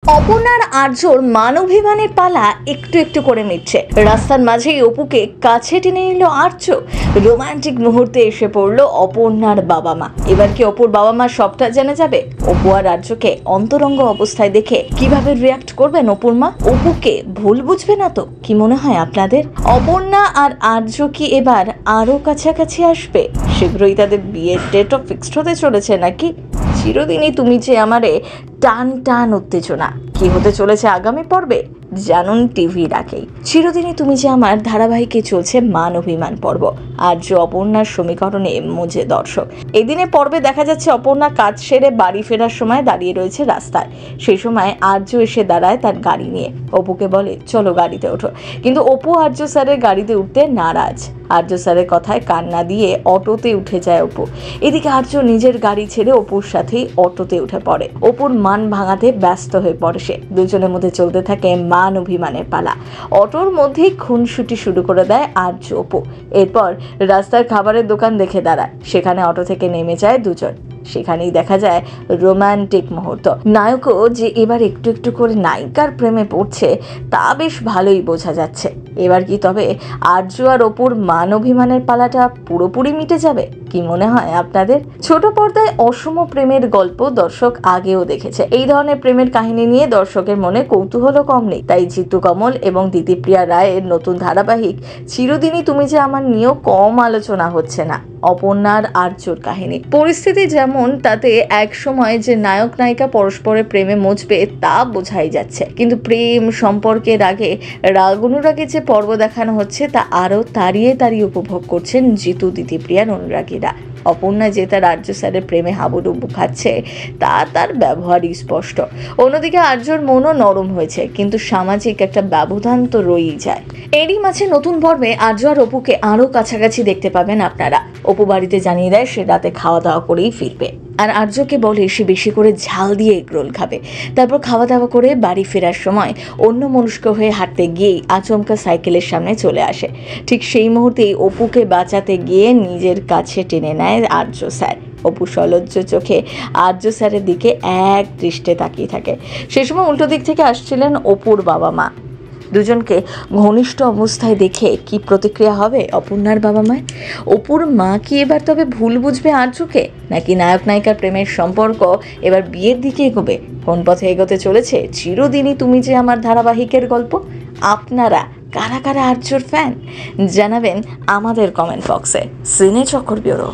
অপর্ণার আর্যর মানবিমানের পালা একটু একটু করে মিটছে। রাস্তার মাঝেই অপুকে কাছে টেনে নিল আর্য। রোমান্টিক মুহূর্তে এসে পড়লো অপর্ণার বাবা মা। এবার কি অপুর বাবা মা সবটা জেনে যাবে? অপু আর আর্যকে অন্তরঙ্গ অবস্থায় দেখে কিভাবে রিয়াক্ট করবেন অপুর মা? অপুকে ভুল বুঝবে না তো? কি মনে হয় আপনাদের? অপর্ণা আর আর্য কি এবার আরো কাছাকাছি আসবে? শীঘ্রই তাদের বিয়ের ডেটও ফিক্সড হতে চলেছে নাকি? চিরদিনই তুমি যে আমারে টান টান উত্তেজনা কি হতে চলেছে আগামী পর্বে জানুন টিভির আগেই। চিরদিনই তুমি যে আমার ধারাবাহিকে চলছে মান অভিমান পর্ব। আর্য অপর্ণার সমীকরণে মজে দর্শক। এদিনে পর্বে দেখা যাচ্ছে অপর্ণা কাজ সেরে বাড়ি ফেরার সময় দাঁড়িয়ে রয়েছে রাস্তায়। সেই সময় আর্য এসে দাঁড়ায় তার গাড়ি নিয়ে। অপুকে বলে চলো গাড়িতে ওঠো, কিন্তু অপু আর্য স্যারের গাড়িতে উঠতে নারাজ। আর্য স্যারের কথায় কান্না দিয়ে অটোতে উঠে যায় অপু। এদিকে আর্য নিজের গাড়ি ছেড়ে অপুর সাথেই অটোতে উঠে পড়ে। অপুর মান ভাঙাতে ব্যস্ত হয়ে পড়ে সে। দুজনের মধ্যে চলতে থাকে মান অভিমানের পালা। অটোর মধ্যেই খুনসুটি শুরু করে দেয় আর্য অপু। এরপর রাস্তার খাবারের দোকান দেখে দাঁড়ায়। সেখানে অটো থেকে নেমে যায় দুজন। সেখানেই দেখা যায় রোমান্টিক মুহূর্ত। নায়কও যে এবার একটু একটু করে নায়িকার প্রেমে পড়ছে তা বেশ ভালোই বোঝা যাচ্ছে। এবার কি তবে আর্য আর অপুর মান অভিমানের পালাটা পুরোপুরি মিটে যাবে? কি মনে হয় আপনাদের? ছোট পর্দায় অসম প্রেমের গল্প দর্শক আগেও দেখেছে। এই ধরনের প্রেমের কাহিনী নিয়ে দর্শকের মনে কৌতূহলও কম নেই। তাই জিতু কমল এবং দিতিপ্রিয়া রায়ের নতুন ধারাবাহিক চিরদিনই তুমি যে আমার নিয়েও কম আলোচনা হচ্ছে না। অপর্ণার আর্যর কাহিনী পরিস্থিতি যেমন, তাতে এক সময় যে নায়ক নায়িকা পরস্পরের প্রেমে মজবে তা বোঝাই যাচ্ছে। কিন্তু প্রেম সম্পর্কের আগে রাগ অনুরাগে যে পর্ব দেখানো হচ্ছে তা আরো তাড়িয়ে তাড়িয়ে উপভোগ করছেন জিতু দিতিপ্রিয়ার অনুরাগীরা। অপর্ণা যে তার আর্য স্যারের প্রেমে হাবুডুবু খাচ্ছে তা তার ব্যবহারই স্পষ্ট। অন্যদিকে আর্যর মনও নরম হয়েছে, কিন্তু সামাজিক একটা ব্যবধান তো রয়েই যায়। এরই মাঝে নতুন পর্বে আর্য আর অপুকে আরো কাছাকাছি দেখতে পাবেন আপনারা। অপু বাড়িতে জানিয়ে দেয় সে রাতে খাওয়া দাওয়া করেই ফিরবে, আর আর্যকে বলে সে বেশি করে ঝাল দিয়ে এগরোল খাবে। তারপর খাওয়া দাওয়া করে বাড়ি ফেরার সময় অন্য মনস্ক হয়ে হাঁটতে গিয়েই আচমকা সাইকেলের সামনে চলে আসে। ঠিক সেই মুহূর্তেই অপুকে বাঁচাতে গিয়ে নিজের কাছে টেনে নেয় আর্য স্যার। অপু সলজ্জ চোখে আর্য স্যারের দিকে এক দৃষ্টে তাকিয়ে থাকে। সে সময় উল্টো দিক থেকে আসছিলেন অপুর বাবা মা। দুজনকে ঘনিষ্ঠ অবস্থায় দেখে কি প্রতিক্রিয়া হবে অপর্ণার বাবা মায়ের? অপুর মা কি এবার তবে ভুল বুঝবে আর্যকে, নাকি নায়ক নায়িকার প্রেমের সম্পর্ক এবার বিয়ের দিকে এগোবে? কোন পথে এগোতে চলেছে চিরদিনই তুমি যে আমার ধারাবাহিকের গল্প? আপনারা কারা কারা আর্যর ফ্যান জানাবেন আমাদের কমেন্ট বক্সে। সিনে চক্কর ব্যুরো।